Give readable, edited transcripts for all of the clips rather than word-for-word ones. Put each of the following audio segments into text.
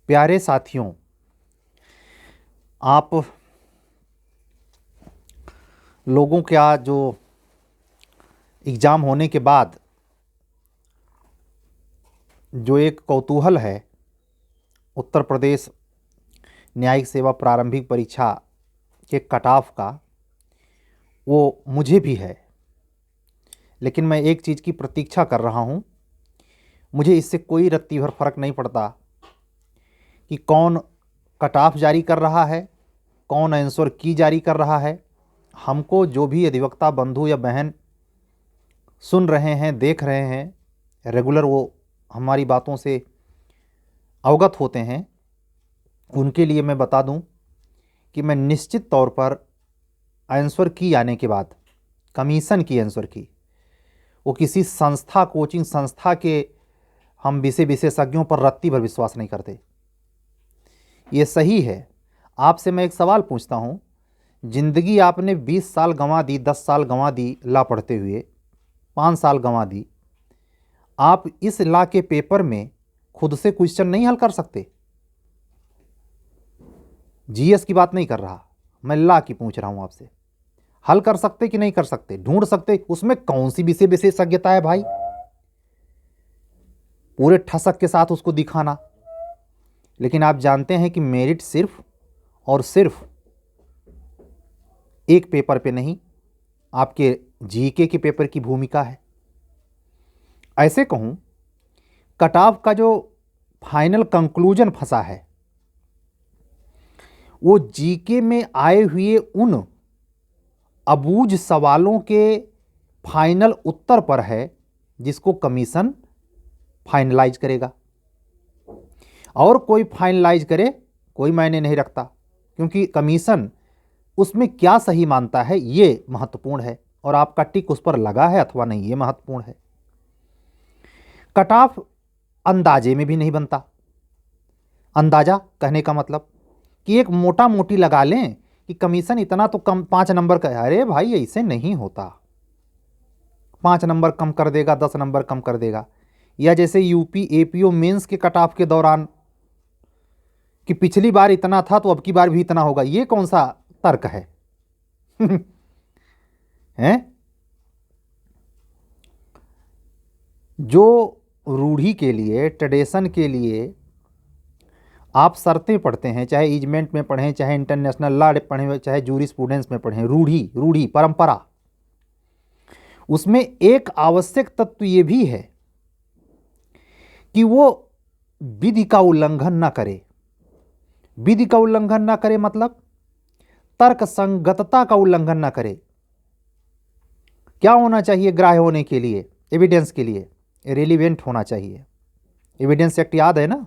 प्यारे साथियों, आप लोगों का जो एग्ज़ाम होने के बाद जो एक कौतूहल है उत्तर प्रदेश न्यायिक सेवा प्रारंभिक परीक्षा के कट ऑफ का, वो मुझे भी है। लेकिन मैं एक चीज़ की प्रतीक्षा कर रहा हूँ। मुझे इससे कोई रत्ती भर फर्क नहीं पड़ता कि कौन कट ऑफ जारी कर रहा है, कौन आंसर की जारी कर रहा है। हमको जो भी अधिवक्ता बंधु या बहन सुन रहे हैं, देख रहे हैं, रेगुलर वो हमारी बातों से अवगत होते हैं, उनके लिए मैं बता दूं कि मैं निश्चित तौर पर आंसर की आने के बाद, कमीशन की आंसर की, वो किसी संस्था, कोचिंग संस्था के हम विशेषज्ञों पर रत्ती भर विश्वास नहीं करते। ये सही है। आपसे मैं एक सवाल पूछता हूँ, ज़िंदगी आपने 20 साल गंवा दी, 10 साल गंवा दी ला पढ़ते हुए, 5 साल गंवा दी। आप इस ला के पेपर में खुद से क्वेश्चन नहीं हल कर सकते? जीएस की बात नहीं कर रहा, मैं ला की पूछ रहा हूँ आपसे। हल कर सकते कि नहीं कर सकते? ढूंढ सकते? उसमें कौन सी विशेषज्ञता है भाई? पूरे ठसक के साथ उसको दिखाना। लेकिन आप जानते हैं कि मेरिट सिर्फ और सिर्फ एक पेपर पे नहीं, आपके जीके के पेपर की भूमिका है। ऐसे कहूं, कट ऑफ का जो फाइनल कंक्लूजन फंसा है वो जीके में आए हुए उन अबूझ सवालों के फाइनल उत्तर पर है जिसको कमीशन फाइनलाइज करेगा। और कोई फाइनलाइज करे कोई मायने नहीं रखता, क्योंकि कमीशन उसमें क्या सही मानता है ये महत्वपूर्ण है, और आपका टिक उस पर लगा है अथवा नहीं ये महत्वपूर्ण है। कट ऑफ अंदाजे में भी नहीं बनता। अंदाजा कहने का मतलब कि एक मोटा मोटी लगा लें कि कमीशन इतना तो कम, 5 नंबर का। अरे भाई ऐसे नहीं होता। 5 नंबर कम कर देगा, 10 नंबर कम कर देगा। या जैसे यूपी एपीओ मेंस के कट ऑफ के दौरान कि पिछली बार इतना था तो अब की बार भी इतना होगा, ये कौन सा तर्क है? हैं? जो रूढ़ी के लिए, ट्रेडिशन के लिए आप शर्तें पढ़ते हैं, चाहे इजमेंट में पढ़ें, चाहे इंटरनेशनल लॉ पढ़ें, चाहे जूरिस्प्रूडेंस में पढ़ें, रूढ़ी परंपरा, उसमें एक आवश्यक तत्व ये भी है कि वो विधि का उल्लंघन ना करे। विधि का उल्लंघन ना करे मतलब तर्क संगतता का उल्लंघन ना करे। क्या होना चाहिए ग्राह्य होने के लिए? एविडेंस के लिए रेलिवेंट होना चाहिए। एविडेंस एक्ट याद है ना?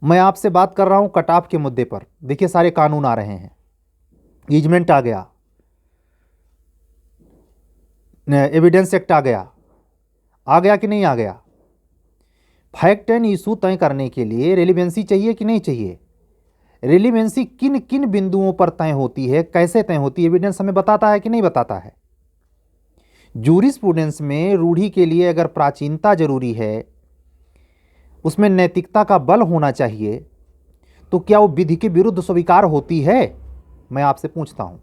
मैं आपसे बात कर रहा हूं कट ऑफ के मुद्दे पर। देखिए सारे कानून आ रहे हैं, इजमेंट आ गया, एविडेंस एक्ट आ गया कि नहीं आ गया? फैक्ट एंड इशू तय करने के लिए रेलिवेंसी चाहिए कि नहीं चाहिए? रेलिवेंसी किन किन बिंदुओं पर तय होती है, कैसे तय होती है, एविडेंस हमें बताता है कि नहीं बताता है? जूरिस्प्रूडेंस में रूढ़ी के लिए अगर प्राचीनता जरूरी है, उसमें नैतिकता का बल होना चाहिए, तो क्या वो विधि के विरुद्ध स्वीकार होती है? मैं आपसे पूछता हूं।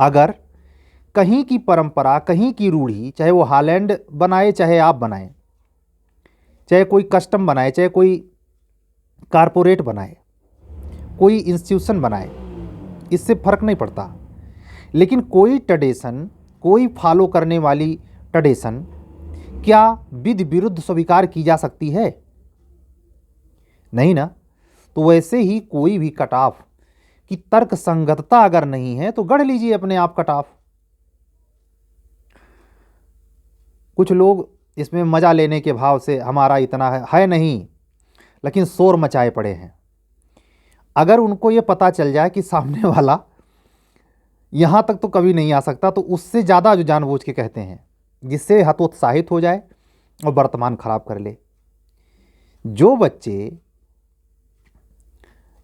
अगर कहीं की परंपरा, कहीं की रूढ़ी, चाहे वो हॉलैंड बनाए चाहे आप बनाए, चाहे कोई कस्टम बनाए, चाहे कोई कारपोरेट बनाए, कोई इंस्टीट्यूशन बनाए, इससे फर्क नहीं पड़ता, लेकिन कोई ट्रेडिशन, कोई फॉलो करने वाली ट्रेडिशन क्या विधि विरुद्ध स्वीकार की जा सकती है? नहीं ना। तो वैसे ही कोई भी कट ऑफ की तर्क संगतता अगर नहीं है तो गढ़ लीजिए अपने आप कट ऑफ। कुछ लोग इसमें मजा लेने के भाव से हमारा इतना है नहीं, लेकिन शोर मचाए पड़े हैं। अगर उनको ये पता चल जाए कि सामने वाला यहां तक तो कभी नहीं आ सकता, तो उससे ज़्यादा जो जानबूझ के कहते हैं, जिससे हतोत्साहित हो जाए और वर्तमान खराब कर ले। जो बच्चे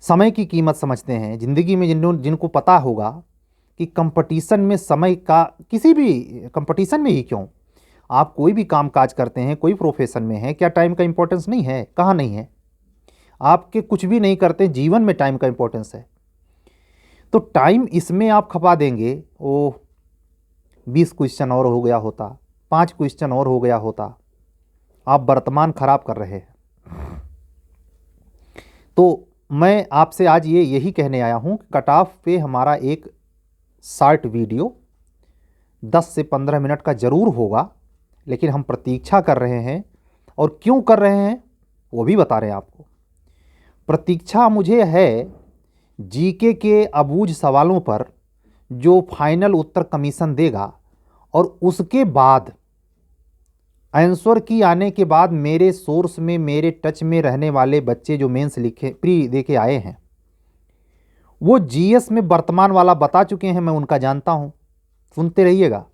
समय की कीमत समझते हैं ज़िंदगी में, जिनको पता होगा कि कंपटीशन में समय का, किसी भी कंपटीशन में ही क्यों, आप कोई भी काम काज करते हैं, कोई प्रोफेशन में है, क्या टाइम का इंपॉर्टेंस नहीं है? कहाँ नहीं है? आपके कुछ भी नहीं करते, जीवन में टाइम का इंपॉर्टेंस है। तो टाइम इसमें आप खपा देंगे, ओ 20 क्वेश्चन और हो गया होता, 5 क्वेश्चन और हो गया होता। आप वर्तमान खराब कर रहे हैं। तो मैं आपसे आज यही कहने आया हूँ कि कट ऑफ पे हमारा एक शॉर्ट वीडियो 10 से 15 मिनट का ज़रूर होगा, लेकिन हम प्रतीक्षा कर रहे हैं। और क्यों कर रहे हैं वो भी बता रहे हैं आपको। प्रतीक्षा मुझे है जीके के अबूझ सवालों पर जो फाइनल उत्तर कमीशन देगा, और उसके बाद आंसर की आने के बाद मेरे सोर्स में, मेरे टच में रहने वाले बच्चे जो मेंस लिखे प्री दे के आए हैं, वो जीएस में वर्तमान वाला बता चुके हैं, मैं उनका जानता हूं। सुनते रहिएगा।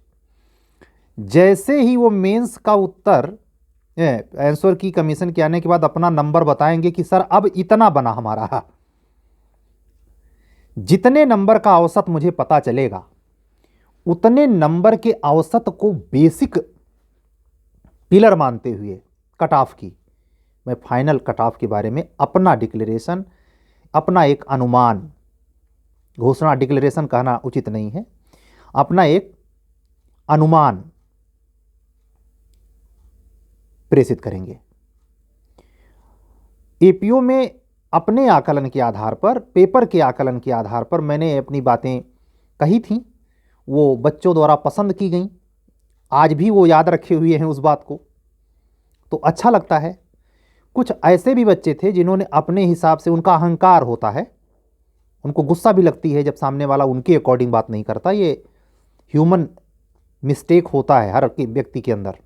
जैसे ही वो मेंस का उत्तर आंसर की कमीशन के आने के बाद अपना नंबर बताएंगे कि सर अब इतना बना हमारा, जितने नंबर का औसत मुझे पता चलेगा, उतने नंबर के औसत को बेसिक पिलर मानते हुए कट ऑफ की मैं फाइनल कट ऑफ के बारे में अपना डिक्लेरेशन, अपना एक अनुमान, घोषणा डिक्लेरेशन कहना उचित नहीं है, अपना एक अनुमान प्रेषित करेंगे। एपीओ में अपने आकलन के आधार पर, पेपर के आकलन के आधार पर मैंने अपनी बातें कही थी, वो बच्चों द्वारा पसंद की गई। आज भी वो याद रखे हुए हैं उस बात को, तो अच्छा लगता है। कुछ ऐसे भी बच्चे थे जिन्होंने अपने हिसाब से, उनका अहंकार होता है, उनको गुस्सा भी लगती है जब सामने वाला उनके अकॉर्डिंग बात नहीं करता। ये ह्यूमन मिस्टेक होता है हर व्यक्ति के अंदर।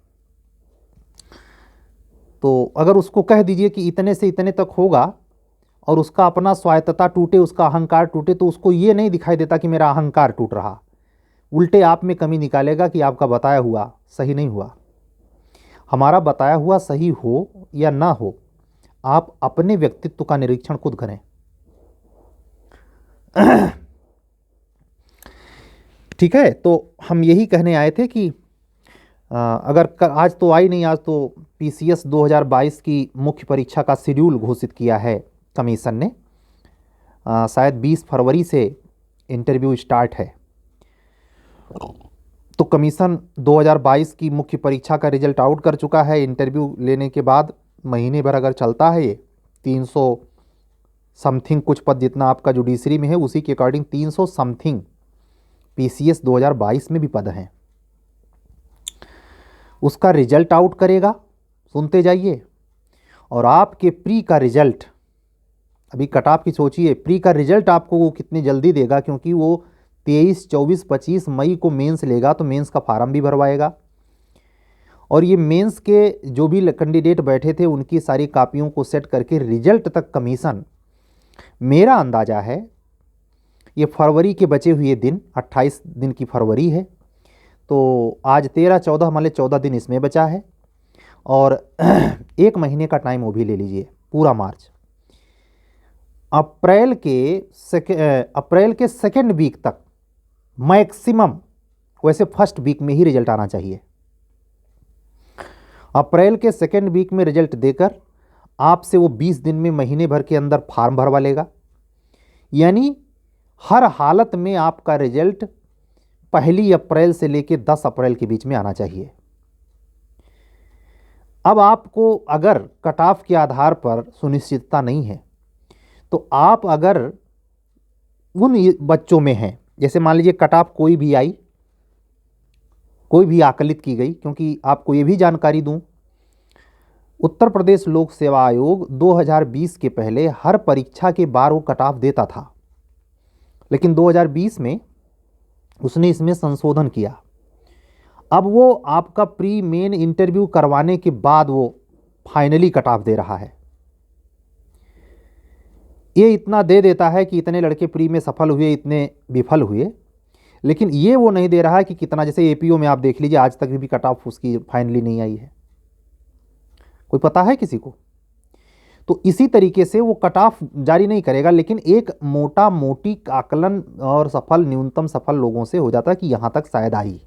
तो अगर उसको कह दीजिए कि इतने से इतने तक होगा और उसका अपना स्वायत्तता टूटे, उसका अहंकार टूटे, तो उसको ये नहीं दिखाई देता कि मेरा अहंकार टूट रहा, उल्टे आप में कमी निकालेगा कि आपका बताया हुआ सही नहीं हुआ। हमारा बताया हुआ सही हो या ना हो, आप अपने व्यक्तित्व का निरीक्षण खुद करें। ठीक है, तो हम यही कहने आए थे कि अगर आज तो आई नहीं, आज तो पीसीएस 2022 की मुख्य परीक्षा का शेड्यूल घोषित किया है कमीशन ने। शायद 20 फरवरी से इंटरव्यू स्टार्ट है। तो कमीशन 2022 की मुख्य परीक्षा का रिजल्ट आउट कर चुका है। इंटरव्यू लेने के बाद महीने भर अगर चलता है, ये 300 समथिंग कुछ पद जितना आपका जुडिशरी में है, उसी के अकॉर्डिंग 300 समथिंग पीसीएस 2022 में भी पद हैं। उसका रिजल्ट आउट करेगा, सुनते जाइए। और आपके प्री का रिजल्ट, अभी कट ऑफ की सोचिए, प्री का रिजल्ट आपको वो कितनी जल्दी देगा, क्योंकि वो 23, 24, 25 मई को मेंस लेगा, तो मेंस का फार्म भी भरवाएगा। और ये मेंस के जो भी कैंडिडेट बैठे थे उनकी सारी कापियों को सेट करके रिजल्ट तक कमीशन, मेरा अंदाज़ा है ये फरवरी के बचे हुए दिन, 28 दिन की फरवरी है, तो आज 13, 14 मान 14 दिन इसमें बचा है, और 1 महीने का टाइम वो भी ले लीजिए, पूरा मार्च। अप्रैल के सेकेंड वीक तक मैक्सिमम, वैसे फर्स्ट वीक में ही रिजल्ट आना चाहिए। अप्रैल के सेकेंड वीक में रिजल्ट देकर आपसे वो 20 दिन में, महीने भर के अंदर फार्म भरवा लेगा। यानी हर हालत में आपका रिजल्ट 1 अप्रैल से लेकर 10 अप्रैल के बीच में आना चाहिए। अब आपको अगर कट ऑफ के आधार पर सुनिश्चितता नहीं है, तो आप अगर उन बच्चों में हैं, जैसे मान लीजिए कट ऑफ कोई भी आई, कोई भी आकलित की गई, क्योंकि आपको ये भी जानकारी दूं, उत्तर प्रदेश लोक सेवा आयोग 2020 के पहले हर परीक्षा के बार वो कट ऑफ देता था, लेकिन 2020 में उसने इसमें संशोधन किया। अब वो आपका प्री मेन इंटरव्यू करवाने के बाद वो फाइनली कट ऑफ दे रहा है। ये इतना दे देता है कि इतने लड़के प्री में सफल हुए, इतने विफल हुए, लेकिन ये वो नहीं दे रहा है कि कितना, जैसे एपीओ में आप देख लीजिए आज तक भी कट ऑफ उसकी फाइनली नहीं आई है, कोई पता है किसी को? तो इसी तरीके से वो कट ऑफ जारी नहीं करेगा, लेकिन एक मोटा मोटी आकलन और सफल, न्यूनतम सफल लोगों से हो जाता है कि यहाँ तक शायद आई।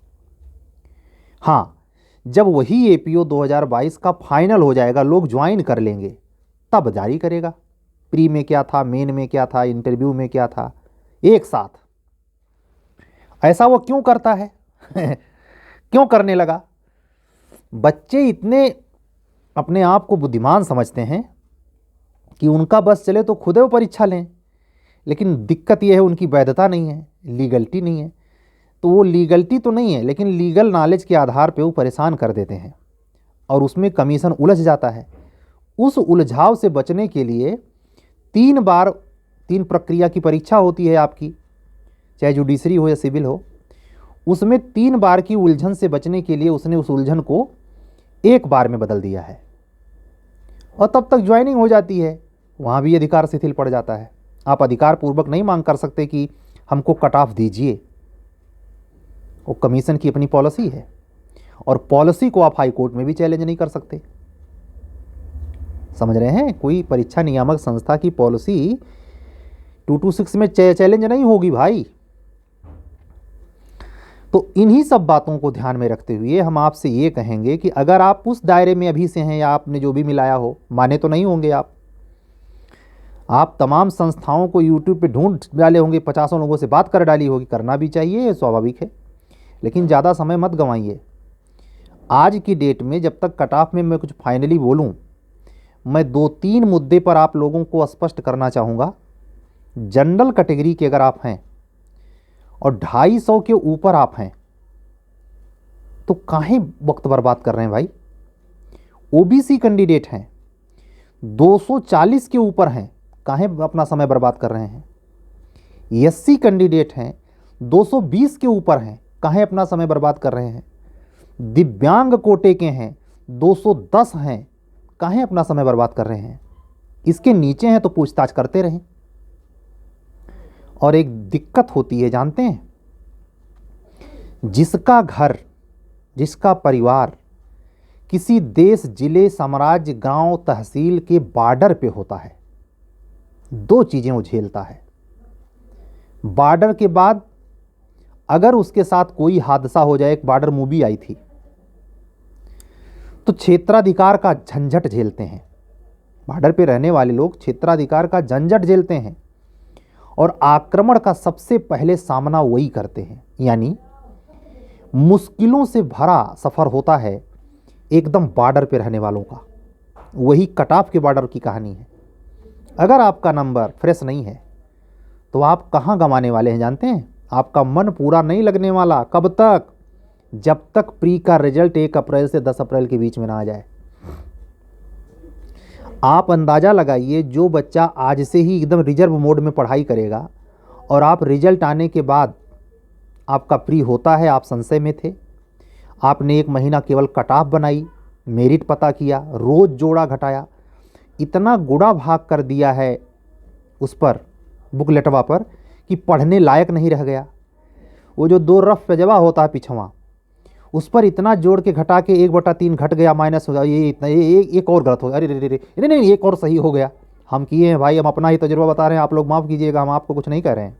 हाँ, जब वही एपीओ 2022 का फाइनल हो जाएगा, लोग ज्वाइन कर लेंगे, तब जारी करेगा। प्री में क्या था, मेन में क्या था, इंटरव्यू में क्या था, एक साथ। ऐसा वो क्यों करता है? क्यों करने लगा? बच्चे इतने अपने आप को बुद्धिमान समझते हैं कि उनका बस चले तो खुद वो परीक्षा लें, लेकिन दिक्कत यह है उनकी वैधता नहीं है, लीगलिटी नहीं है। तो वो लीगलिटी तो नहीं है, लेकिन लीगल नॉलेज के आधार पे वो परेशान कर देते हैं और उसमें कमीशन उलझ जाता है। उस उलझाव से बचने के लिए 3 प्रक्रिया की परीक्षा होती है आपकी, चाहे जुडिशरी हो या सिविल हो। उसमें 3 बार की उलझन से बचने के लिए उसने उस उलझन को 1 बार में बदल दिया है और तब तक ज्वाइनिंग हो जाती है। वहाँ भी अधिकार शिथिल पड़ जाता है। आप अधिकार पूर्वक नहीं मांग कर सकते कि हमको कट ऑफ दीजिए, वो कमीशन की अपनी पॉलिसी है और पॉलिसी को आप हाई कोर्ट में भी चैलेंज नहीं कर सकते। समझ रहे हैं? कोई परीक्षा नियामक संस्था की पॉलिसी 226 में चैलेंज नहीं होगी भाई। तो इन्हीं सब बातों को ध्यान में रखते हुए हम आपसे ये कहेंगे कि अगर आप उस दायरे में अभी से हैं या आपने जो भी मिलाया हो, माने तो नहीं होंगे आप तमाम संस्थाओं को यूट्यूब पे ढूंढ डाले होंगे, 50 लोगों से बात कर डाली होगी, करना भी चाहिए, स्वाभाविक है, लेकिन ज़्यादा समय मत गंवाइए। आज की डेट में जब तक कट ऑफ में मैं कुछ फाइनली बोलूं, मैं 2-3 मुद्दे पर आप लोगों को स्पष्ट करना चाहूँगा। जनरल कैटेगरी के अगर आप हैं और 250 के ऊपर आप हैं तो काहे वक्त बर्बाद कर रहे हैं भाई? ओबीसी कैंडिडेट हैं, 240 के ऊपर हैं, काहे अपना समय बर्बाद कर रहे हैं? एससी कैंडिडेट हैं, 220 के ऊपर हैं, काहे अपना समय बर्बाद कर रहे हैं? दिव्यांग कोटे के हैं, 210 हैं, काहे अपना समय बर्बाद कर रहे हैं? इसके नीचे हैं तो पूछताछ करते रहें। और एक दिक्कत होती है, जानते हैं, जिसका घर, जिसका परिवार किसी देश, जिले, साम्राज्य, गांव, तहसील के बॉर्डर पे होता है, 2 चीज़ें वो झेलता है। बॉर्डर के बाद अगर उसके साथ कोई हादसा हो जाए, एक बॉर्डर मूवी आई थी, तो क्षेत्राधिकार का झंझट झेलते हैं। बॉर्डर पे रहने वाले लोग क्षेत्राधिकार का झंझट झेलते हैं और आक्रमण का सबसे पहले सामना वही करते हैं। यानी मुश्किलों से भरा सफ़र होता है एकदम बॉर्डर पे रहने वालों का। वही कट ऑफ के बॉर्डर की कहानी है। अगर आपका नंबर फ्रेश नहीं है तो आप कहाँ गंवाने वाले हैं जानते हैं? आपका मन पूरा नहीं लगने वाला। कब तक? जब तक प्री का रिजल्ट 1 अप्रैल से 10 अप्रैल के बीच में ना आ जाए। आप अंदाज़ा लगाइए, जो बच्चा आज से ही एकदम रिजर्व मोड में पढ़ाई करेगा और आप रिजल्ट आने के बाद आपका प्री होता है, आप संशय में थे, आपने 1 महीना केवल कट ऑफ बनाई, मेरिट पता किया, रोज़ जोड़ा घटाया, इतना गुड़ा भाग कर दिया है उस पर, बुकलेटवा पर, कि पढ़ने लायक नहीं रह गया। वो जो 2 रफ पेजवा होता है पिछवा, उस पर इतना जोड़ के घटा के 1/3 घट गया, माइनस हो गया, ये इतना, ये एक और गलत हो गया, अरे रे नहीं, एक और सही हो गया। हम किए हैं भाई, हम अपना ही तजुर्बा बता रहे हैं, आप लोग माफ़ कीजिएगा, हम आपको कुछ नहीं कह रहे हैं।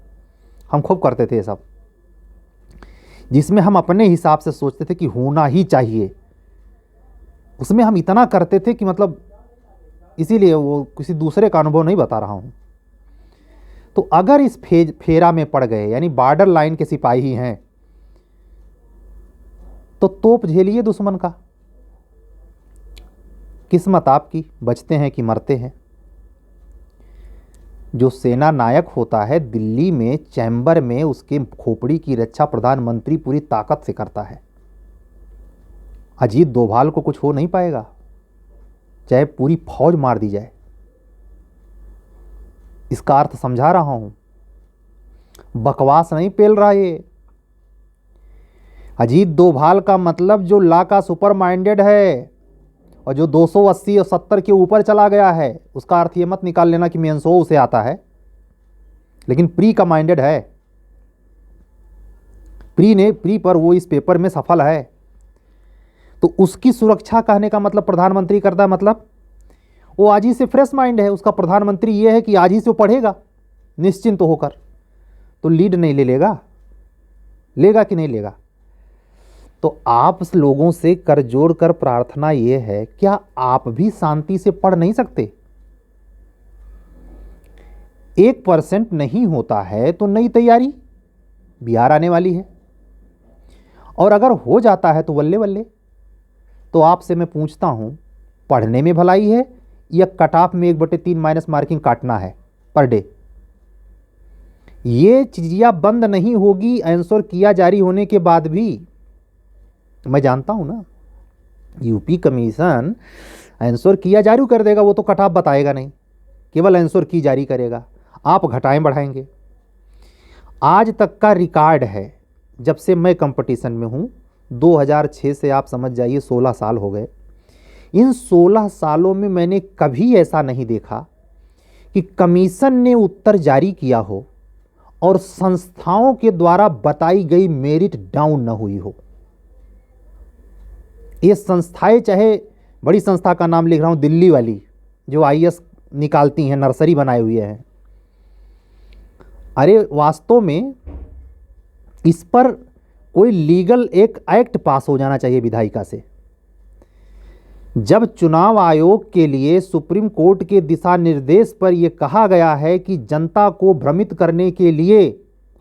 हम खूब करते थे ये सब, जिसमें हम अपने हिसाब से सोचते थे कि होना ही चाहिए, उसमें हम इतना करते थे कि मतलब, इसीलिए वो किसी दूसरे का अनुभव नहीं बता रहा हूँ। तो अगर इस फेरा में पड़ गए, यानी बॉर्डर लाइन के सिपाही ही हैं, तो तोप झेलिए दुश्मन का। किस्मत आपकी, बचते हैं कि मरते हैं। जो सेना नायक होता है, दिल्ली में चैम्बर में उसके खोपड़ी की रक्षा प्रधानमंत्री पूरी ताकत से करता है। अजीत डोभाल को कुछ हो नहीं पाएगा, चाहे पूरी फौज मार दी जाए। इसका अर्थ समझा रहा हूं, बकवास नहीं पेल रहा ये। अजीत डोभाल का मतलब जो ला का सुपर माइंडेड है और जो 280 और 70 के ऊपर चला गया है, उसका अर्थ ये मत निकाल लेना कि मेंसो उसे आता है, लेकिन प्री का माइंडेड है। प्री पर वो इस पेपर में सफल है, तो उसकी सुरक्षा कहने का मतलब प्रधानमंत्री करता है, मतलब वो आज ही से फ्रेश माइंड है। उसका प्रधानमंत्री ये है कि आज ही से वो पढ़ेगा निश्चिंत होकर, तो लीड नहीं लेगा कि नहीं लेगा। तो आप लोगों से कर जोड़ कर प्रार्थना ये है, क्या आप भी शांति से पढ़ नहीं सकते? 1% नहीं होता है तो नई तैयारी बिहार आने वाली है, और अगर हो जाता है तो बल्ले बल्ले। तो आपसे मैं पूछता हूँ, पढ़ने में भलाई है या कट ऑफ में 1/3 माइनस मार्किंग काटना है पर डे? ये चीज़ियाँ बंद नहीं होगी आंसर किया जारी होने के बाद भी। मैं जानता हूँ ना, यूपी कमीशन आंसर किया जारी कर देगा, वो तो कट ऑफ बताएगा नहीं, केवल आंसर की जारी करेगा। आप घटाएं बढ़ाएंगे। आज तक का रिकॉर्ड है, जब से मैं कंपटीशन में हूँ 2006 से, आप समझ जाइए 16 साल हो गए। इन 16 सालों में मैंने कभी ऐसा नहीं देखा कि कमीशन ने उत्तर जारी किया हो और संस्थाओं के द्वारा बताई गई मेरिट डाउन न हुई हो। ये संस्थाएं, चाहे बड़ी संस्था का नाम लिख रहा हूँ, दिल्ली वाली जो आईएएस निकालती हैं, नर्सरी बनाए हुए हैं, अरे वास्तव में इस पर कोई लीगल एक एक्ट पास हो जाना चाहिए विधायिका से। जब चुनाव आयोग के लिए सुप्रीम कोर्ट के दिशा निर्देश पर यह कहा गया है कि जनता को भ्रमित करने के लिए,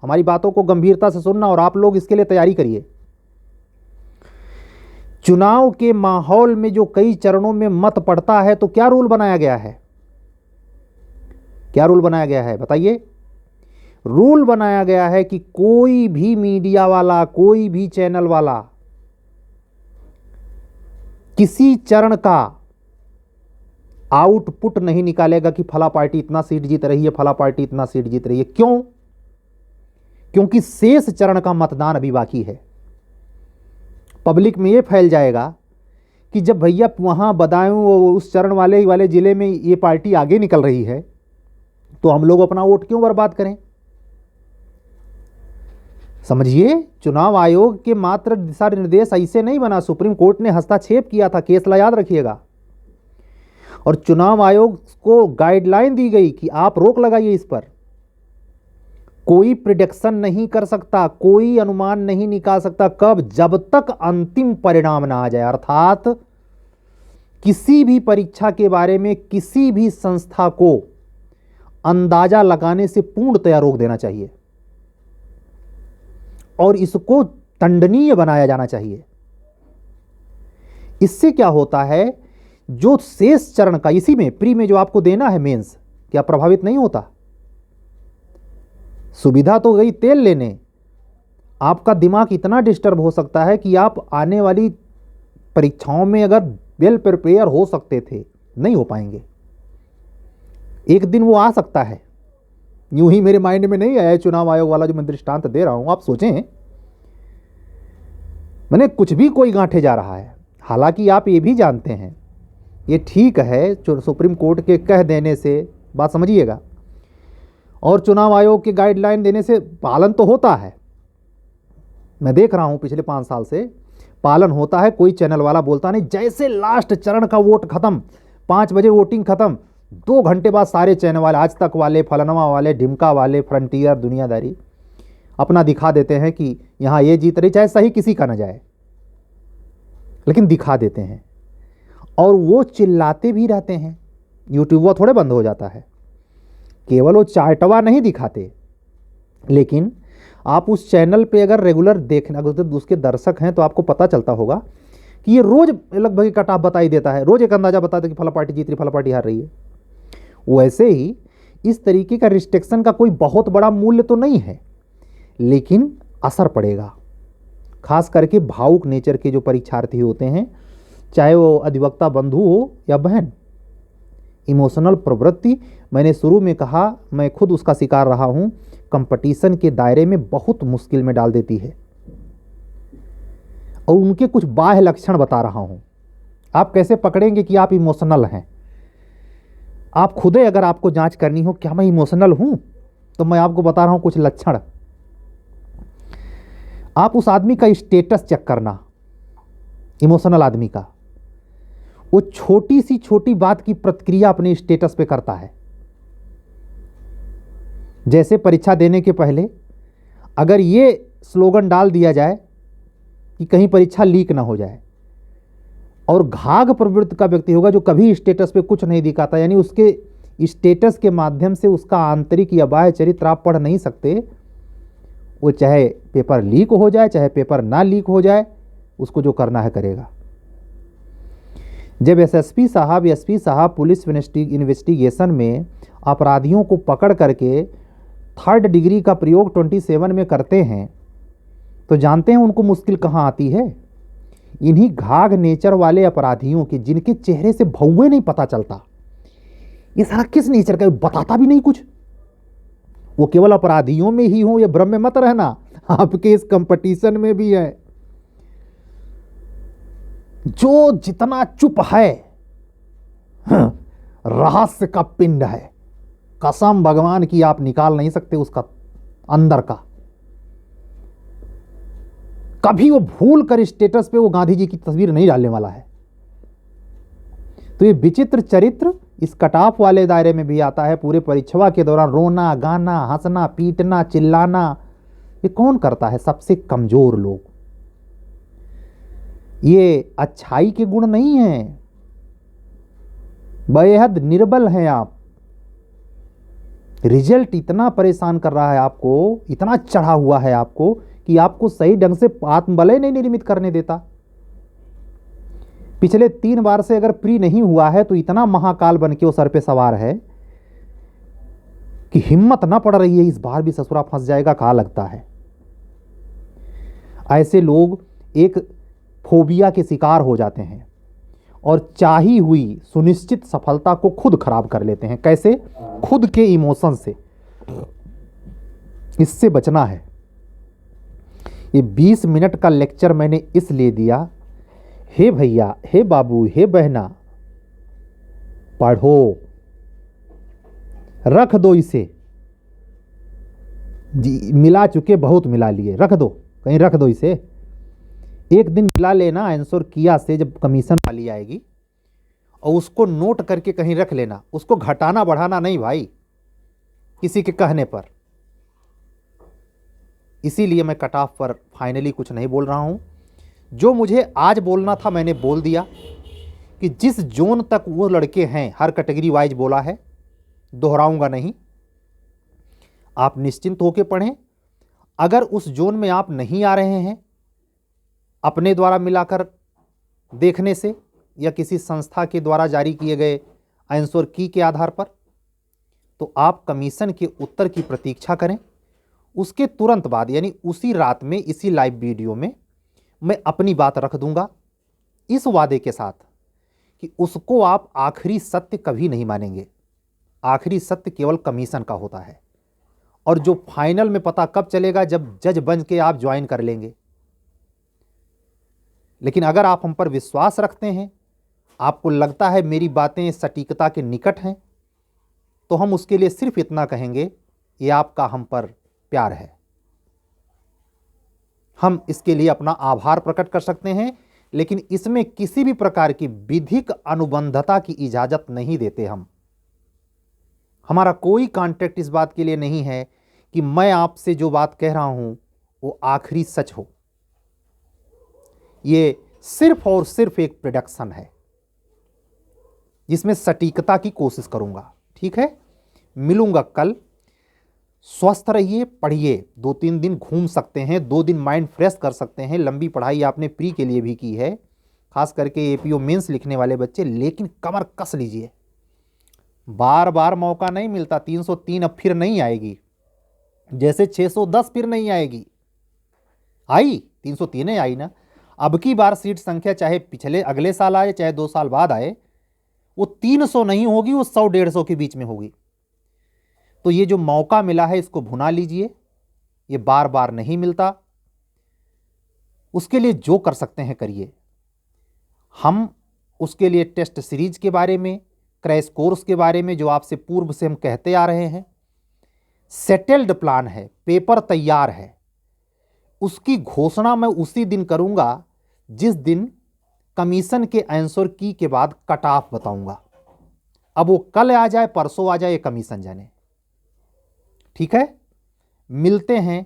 हमारी बातों को गंभीरता से सुनना और आप लोग इसके लिए तैयारी करिए। चुनाव के माहौल में जो कई चरणों में मत पड़ता है, तो क्या रूल बनाया गया है? क्या रूल बनाया गया है बताइए? रूल बनाया गया है कि कोई भी मीडिया वाला, कोई भी चैनल वाला किसी चरण का आउटपुट नहीं निकालेगा कि फला पार्टी इतना सीट जीत रही है, फला पार्टी इतना सीट जीत रही है। क्यों? क्योंकि शेष चरण का मतदान अभी बाकी है। पब्लिक में यह फैल जाएगा कि जब भैया वहां बदायूं उस चरण वाले जिले में ये पार्टी आगे निकल रही है, तो हम लोग अपना वोट क्यों बर्बाद करें? समझिए, चुनाव आयोग के मात्र दिशा निर्देश ऐसे नहीं बना, सुप्रीम कोर्ट ने हस्तक्षेप किया था, केसला याद रखिएगा। और चुनाव आयोग को गाइडलाइन दी गई कि आप रोक लगाइए इस पर। कोई प्रिडिक्शन नहीं कर सकता, कोई अनुमान नहीं निकाल सकता कब, जब तक अंतिम परिणाम ना आ जाए। अर्थात किसी भी परीक्षा के बारे में किसी भी संस्था को अंदाजा लगाने से पूर्णतया रोक देना चाहिए और इसको दंडनीय बनाया जाना चाहिए। इससे क्या होता है, जो शेष चरण का इसी में प्री में जो आपको देना है मेंस, क्या प्रभावित नहीं होता? सुविधा तो गई तेल लेने, आपका दिमाग इतना डिस्टर्ब हो सकता है कि आप आने वाली परीक्षाओं में अगर वेल प्रिपेयर हो सकते थे, नहीं हो पाएंगे। एक दिन वो आ सकता है, यूं ही मेरे माइंड में नहीं आया चुनाव आयोग वाला जो मैं दृष्टांत दे रहा हूं। आप सोचें, मैंने कुछ भी कोई गांठे जा रहा है। हालांकि आप ये भी जानते हैं, ये ठीक है सुप्रीम कोर्ट के कह देने से, बात समझिएगा, और चुनाव आयोग के गाइडलाइन देने से पालन तो होता है। मैं देख रहा हूं पिछले 5 साल से पालन होता है। कोई चैनल वाला बोलता नहीं, जैसे लास्ट चरण का वोट खत्म, 5 बजे वोटिंग खत्म, 2 घंटे बाद सारे चैनल वाले, आज तक वाले, फलनवा वाले, ढिमका वाले, फ्रंटियर, दुनियादारी अपना दिखा देते हैं कि यहां ये जीत रही, चाहे सही किसी का न जाए, लेकिन दिखा देते हैं। और वो चिल्लाते भी रहते हैं। यूट्यूब थोड़े बंद हो जाता है, केवल वो चार्टवा नहीं दिखाते, लेकिन आप उस चैनल पे अगर रेगुलर देखना, अगर उसके दर्शक हैं तो आपको पता चलता होगा कि ये रोज लगभग कट ऑफ बता ही देता है, रोज एक अंदाजा बताता है कि फला पार्टी जीत रही, फला पार्टी हार रही है। वैसे ही इस तरीके का रिस्ट्रिक्शन का कोई बहुत बड़ा मूल्य तो नहीं है, लेकिन असर पड़ेगा। खास करके भावुक नेचर के जो परीक्षार्थी होते हैं, चाहे वो अधिवक्ता बंधु हो या बहन, इमोशनल प्रवृत्ति, मैंने शुरू में कहा, मैं खुद उसका शिकार रहा हूं, कंपटीशन के दायरे में बहुत मुश्किल में डाल देती है। और उनके कुछ बाह्य लक्षण बता रहा हूं, आप कैसे पकड़ेंगे कि आप इमोशनल हैं। आप खुदे अगर आपको जांच करनी हो क्या मैं इमोशनल हूं, तो मैं आपको बता रहा हूं कुछ लक्षण। आप उस आदमी का स्टेटस चेक करना, इमोशनल आदमी का, वो छोटी सी छोटी बात की प्रतिक्रिया अपने स्टेटस पे करता है। जैसे परीक्षा देने के पहले अगर ये स्लोगन डाल दिया जाए कि कहीं परीक्षा लीक ना हो जाए, और घाघ प्रवृत्ति का व्यक्ति होगा जो कभी स्टेटस पे कुछ नहीं दिखाता, यानी उसके स्टेटस के माध्यम से उसका आंतरिक या बाह्य चरित्र आप पढ़ नहीं सकते। वो चाहे पेपर लीक हो जाए चाहे पेपर ना लीक हो जाए, उसको जो करना है करेगा। जब एसएसपी साहब, एसपी साहब पुलिस इन्वेस्टिगेशन में अपराधियों को पकड़ करके 3rd डिग्री का प्रयोग 27 में करते हैं, तो जानते हैं उनको मुश्किल कहाँ आती है? इन्हीं घाघ नेचर वाले अपराधियों के, जिनके चेहरे से भौवे नहीं पता चलता ये सारा किस नेचर का, बताता भी नहीं कुछ। वो केवल अपराधियों में ही हो, ये भ्रम में मत रहना, आपके इस कंपटीशन में भी है। जो जितना चुप है रहस्य का पिंड है, कसम भगवान की आप निकाल नहीं सकते उसका अंदर का। कभी वो भूल कर स्टेटस पे वो गांधी जी की तस्वीर नहीं डालने वाला है। तो ये विचित्र चरित्र इस कटाफ वाले दायरे में भी आता है। पूरे परीक्षा के दौरान रोना, गाना, हंसना, पीटना, चिल्लाना, ये कौन करता है? सबसे कमजोर लोग। ये अच्छाई के गुण नहीं हैं, बेहद निर्बल हैं आप। रिजल्ट इतना परेशान कर रहा है आपको, इतना चढ़ा हुआ है आपको कि आपको सही ढंग से आत्मबल नहीं निर्मित करने देता। पिछले 3 बार से अगर प्री नहीं हुआ है तो इतना महाकाल बन के वो सर पे सवार है कि हिम्मत ना पड़ रही है इस बार भी ससुरा फंस जाएगा, कहा लगता है। ऐसे लोग एक फोबिया के शिकार हो जाते हैं और चाही हुई सुनिश्चित सफलता को खुद खराब कर लेते हैं। कैसे? खुद के इमोशन से। इससे बचना है। ये 20 मिनट का लेक्चर मैंने इसलिए दिया, हे भैया, हे बाबू, हे बहना, पढ़ो, रख दो इसे। मिला चुके बहुत मिला लिए, रख दो, कहीं रख दो इसे। एक दिन मिला लेना आंसर किया से, जब कमीशन वाली आएगी, और उसको नोट करके कहीं रख लेना। उसको घटाना बढ़ाना नहीं भाई, किसी के कहने पर। इसीलिए मैं कट ऑफ पर फाइनली कुछ नहीं बोल रहा हूं। जो मुझे आज बोलना था मैंने बोल दिया कि जिस जोन तक वो लड़के हैं, हर कैटेगरी वाइज बोला है, दोहराऊंगा नहीं। आप निश्चिंत होकर पढ़ें। अगर उस जोन में आप नहीं आ रहे हैं अपने द्वारा मिलाकर देखने से या किसी संस्था के द्वारा जारी किए गए आंसर की के आधार पर, तो आप कमीशन के उत्तर की प्रतीक्षा करें। उसके तुरंत बाद यानी उसी रात में इसी लाइव वीडियो में मैं अपनी बात रख दूंगा, इस वादे के साथ कि उसको आप आखिरी सत्य कभी नहीं मानेंगे। आखिरी सत्य केवल कमीशन का होता है, और जो फाइनल में पता कब चलेगा, जब जज बन के आप ज्वाइन कर लेंगे। लेकिन अगर आप हम पर विश्वास रखते हैं, आपको लगता है मेरी बातें सटीकता के निकट हैं, तो हम उसके लिए सिर्फ इतना कहेंगे, ये आपका हम पर प्यार है। हम इसके लिए अपना आभार प्रकट कर सकते हैं, लेकिन इसमें किसी भी प्रकार की विधिक अनुबंधता की इजाजत नहीं देते। हमारा कोई कॉन्ट्रैक्ट इस बात के लिए नहीं है कि मैं आपसे जो बात कह रहा हूं वो आखिरी सच हो। ये सिर्फ और सिर्फ एक प्रोडक्शन है जिसमें सटीकता की कोशिश करूंगा। ठीक है, मिलूंगा कल। स्वस्थ रहिए, पढ़िए। 2-3 दिन घूम सकते हैं, 2 दिन माइंड फ्रेश कर सकते हैं। लंबी पढ़ाई आपने प्री के लिए भी की है, खास करके एपीओ मेंस लिखने वाले बच्चे, लेकिन कमर कस लीजिए। बार बार मौका नहीं मिलता। 303 अब फिर नहीं आएगी, जैसे 610 फिर नहीं आएगी। आई 303 आई ना। अब की बार सीट संख्या चाहे पिछले अगले साल आए चाहे 2 साल बाद आए, वो 300 नहीं होगी, वो 100-150 के बीच में होगी। तो ये जो मौका मिला है इसको भुना लीजिए, ये बार बार नहीं मिलता। उसके लिए जो कर सकते हैं करिए। हम उसके लिए टेस्ट सीरीज के बारे में, क्रैश कोर्स के बारे में, जो आपसे पूर्व से हम कहते आ रहे हैं, सेटल्ड प्लान है, पेपर तैयार है। उसकी घोषणा मैं उसी दिन करूंगा जिस दिन कमीशन के आंसर की के बाद कट ऑफ बताऊंगा। अब वो कल आ जाए परसों आ जाए, ये कमीशन जाने। ठीक है, मिलते हैं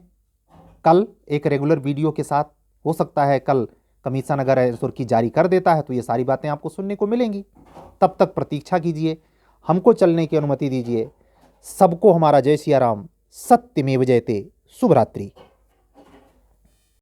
कल एक रेगुलर वीडियो के साथ। हो सकता है कल कमीशन अगर आंसर की जारी कर देता है तो ये सारी बातें आपको सुनने को मिलेंगी। तब तक प्रतीक्षा कीजिए। हमको चलने की अनुमति दीजिए। सबको हमारा जय सिया राम। सत्यमेव जयते। शुभ रात्रि।